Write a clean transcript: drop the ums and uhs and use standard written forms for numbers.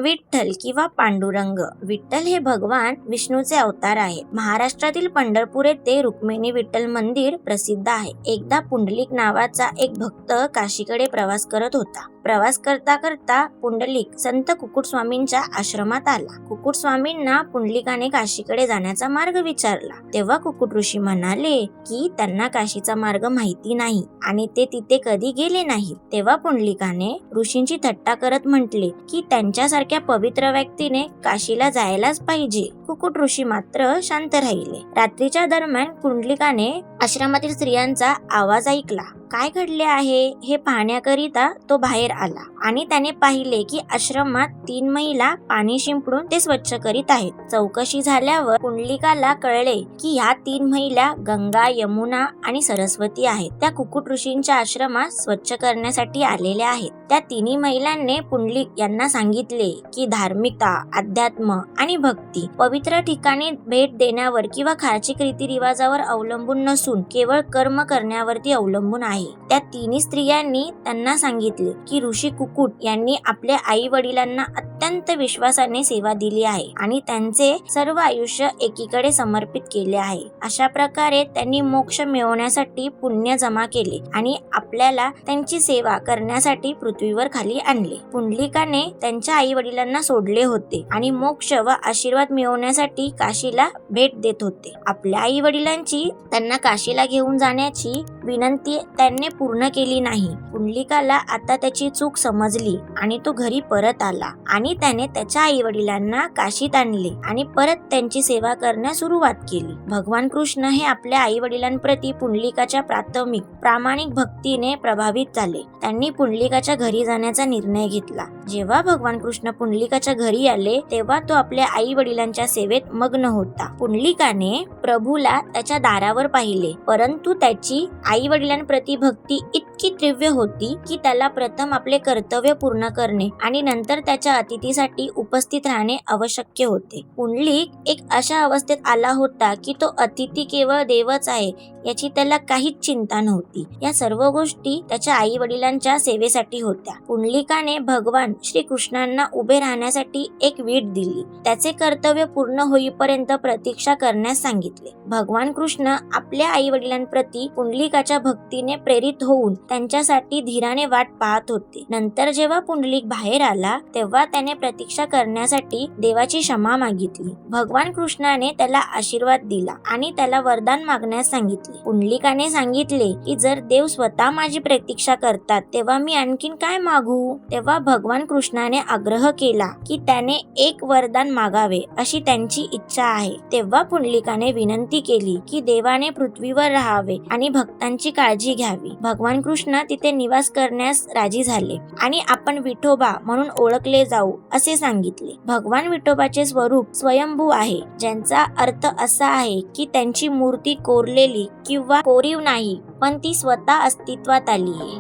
विठ्ठल किंवा पांडुरंग. विठ्ठल हे भगवान विष्णूचे अवतार आहे. महाराष्ट्रातील पंढरपूर येथे रुक्मिणी विठ्ठल मंदिर प्रसिद्ध आहे. एकदा पुंडलिक नावाचा एक भक्त काशीकडे प्रवास करत होता. प्रवास करता करता पुंडलिक संत कुकुटस्वामींच्या आश्रमात आला. कुकुटस्वामींना पुंडलिकाने काशीकडे जाण्याचा मार्ग विचारला. तेव्हा कुकुट ऋषी म्हणाले की त्यांना काशीचा मार्ग माहिती नाही आणि ते तिथे कधी गेले नाही. तेव्हा पुंडलिकाने ऋषींची थट्टा करत म्हटले की त्यांच्यासारख्या पवित्र व्यक्तीने काशीला जायलाच पाहिजे. कुकुट ऋषी मात्र शांत राहिले. रात्रीच्या दरम्यान पुंडलिकाने आश्रमातील स्त्रियांचा आवाज ऐकला. काय घडले आहे हे पाहण्याकरिता तो बाहेर आला आणि त्याने पाहिले की आश्रमात 3 महिला पाणी शिंपडून ते स्वच्छ करीत आहेत. चौकशी झाल्यावर पुंडलिकाला कळले की ह्या 3 महिला गंगा, यमुना आणि सरस्वती आहेत. त्या कुकुट ऋषींच्या आश्रमात स्वच्छ करण्यासाठी आलेल्या आहेत. त्या 3 महिलांनी पुंडलिक यांना सांगितले की धार्मिकता, अध्यात्म आणि भक्ती पवित्र ठिकाणी भेट देण्यावर किंवा खार्चिक रीतिरिवाजावर अवलंबून नसून केवळ कर्म करण्यावरती अवलंबून आहे. त्या 3 स्त्रियांनी त्यांना सांगितले की ऋषी कुकुट यांनी आपल्या आई वडिलांना अत्यंत विश्वासाने सेवा दिली आहे आणि त्यांचे सर्व आयुष्य एकीकडे समर्पित केले आहे. अशा प्रकारे त्यांनी मोक्ष मिळवण्यासाठी पुण्य जमा केले आणि आपल्याला त्यांची सेवा करण्यासाठी पृथ्वीवर खाली आणले. पुंडलिकाने त्यांच्या आई वडिलांना सोडले होते आणि मोक्ष व आशीर्वाद मिळवण्यासाठी काशीला भेट देत होते. आपल्या आई वडिलांची त्यांना काशीला घेऊन जाण्याची विनंती त्यांनी पूर्ण केली नाही. पुंडलिकाला आता त्याची चूक समजली आणि तो घरी परत आला आणि त्याने त्याच्या आई वडिलांना काशीत आणले आणि परत त्यांची सेवा करण्यास सुरुवात केली. भगवान कृष्ण हे आपल्या आई वडिलांप्रती पुंडलिकाच्या प्रामाणिक भक्तीने प्रभावित झाले. त्यांनी पुंडलिकाच्या घरी जाण्याचा निर्णय घेतला. जेव्हा भगवान कृष्ण पुंडलिकाच्या घरी आले तेव्हा तो आपल्या आई वडिलांच्या सेवेत मग्न होता. पुंडलिकाने प्रभूला त्याच्या दारावर पाहिले, परंतु त्याची आई वडिलांप्रती भक्ती इतकी तीव्र होती की त्याला प्रथम आपले कर्तव्य पूर्ण करणे आणि नंतर त्याच्या अतिथीसाठी उपस्थित राहणे आवश्यक होते. पुंडलिक एक अशा अवस्थेत आला होता की तो अतिथी केवळ देवच आहे याची त्याला काहीच चिंता नव्हती. या सर्व गोष्टी त्याच्या आई वडिलांच्या सेवेसाठी होत्या. पुंडलिकाने भगवान श्री कृष्णांना उभे राहण्यासाठी एक वीट दिली. त्याचे कर्तव्य पूर्ण होईपर्यंत प्रतीक्षा करण्यास सांगितले. भगवान कृष्ण आपल्या आई वडिलांप्रती पुंडलिकाच्या भक्तीने प्रेरित होऊन त्यांच्यासाठी धीराने वाट पाहत होते. नंतर जेव्हा पुंडलिक बाहेर आला तेव्हा त्याने प्रतीक्षा करण्यासाठी देवाची क्षमा मागितली. भगवान कृष्णाने त्याला आशीर्वाद दिला आणि त्याला वरदान मागण्यास सांगितले. पुंडलिकाने सांगितले की जर देव स्वतः माझी प्रतीक्षा करतात तेव्हा मी आणखीन काय मागू. तेव्हा भगवान कृष्णाने आग्रह केला की त्याने एक वरदान मागावे अशी त्यांची इच्छा आहे. तेव्हा पुंडलिकाने विनंती केली की देवाने पृथ्वीवर राहावे आणि भक्तांची काळजी घ्यावी. भगवान कृष्ण तिथे निवास करण्यास राजी झाले आणि आपण विठोबा म्हणून ओळखले जाऊ असे सांगितले. भगवान विठोबाचे स्वरूप स्वयंभू आहे, ज्यांचा अर्थ असा आहे की त्यांची मूर्ती कोरलेली किंवा कोरीव नाही, पण ती स्वतः अस्तित्वात आली आहे.